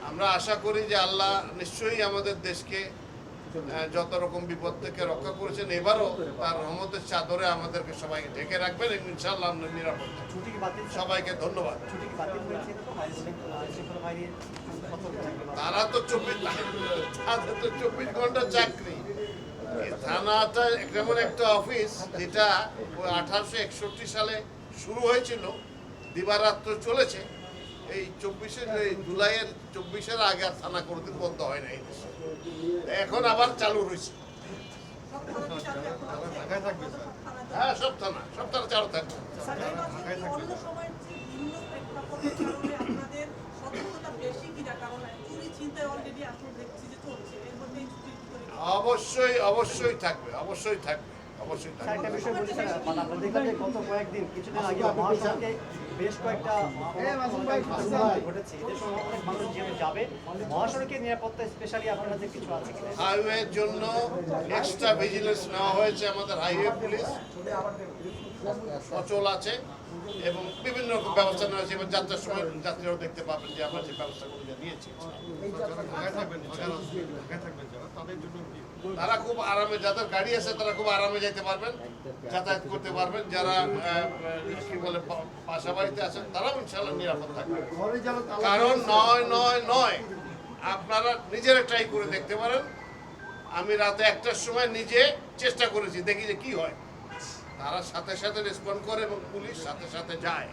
আমরা আশা করি যে আল্লাহ নিশ্চয়ই আমাদের দেশকে যত রকম বিপদ থেকে রক্ষা করেছেন, এবারও তার রহমতের চাদরে আমাদেরকে সবাইকে ঢেকে রাখবেন এবং ইনশাআল্লাহ আমরা নিরাপদ থাকব। সবাইকে ধন্যবাদ। তারা তো 24 ঘন্টা চাকরি। থানাটা এমন একটা অফিস যেটা 1861 সালে শুরু হয়েছিল, দিবারাত্র চলেছে। এই 24 জুলাইয়ের 24-এর আগে আর থানা কোনোদিন বন্ধ হয় না এই দেশে, এখন আবার চালু রয়েছে। হ্যাঁ, সব থানা চালু থাকবে। অবশ্যই থাকবে। একটা বিষয় বলি স্যার, আমরা দেখলাম যে গত কয়েকদিন কিছুদিন আগে মহাসড়কে বেশ কয়েকটা ঘটেছে, এদের সঙ্গে অনেক মানুষ জেলে যাবে। মহাসড়কের নিরাপত্তা স্পেশালি আপনারা যে কিছু আছে কিনা? হাইওয়ের জন্য এক্সট্রা ভিজিলেন্স নেওয়া হয়েছে। আমাদের হাইওয়ে পুলিশ সচল আছে এবং বিভিন্ন রকম ব্যবস্থা নেওয়া হয়েছে। এবং যাত্রার সময় যাত্রীরাও দেখতে পাবেন যে আমরা যে ব্যবস্থাগুলো নিয়েছি। তারা খুব আরামে, যাদের গাড়ি আছে তারা খুব আরামে যেতে পারবেন, যাতায়াত করতে পারবেন। যারা কি বলে বাসা বাড়িতে আছেন তারাও ইনশাআল্লাহ নিরাপদ থাকবে। কারণ নয় আপনারা নিজেরা ট্রাই করে দেখতে পারেন। আমি রাতে 1টার সময় নিজে চেষ্টা করেছি, দেখি যে কি হয়। তারা সাথে সাথে রেসপন্ড করে এবং পুলিশ সাথে সাথে যায়।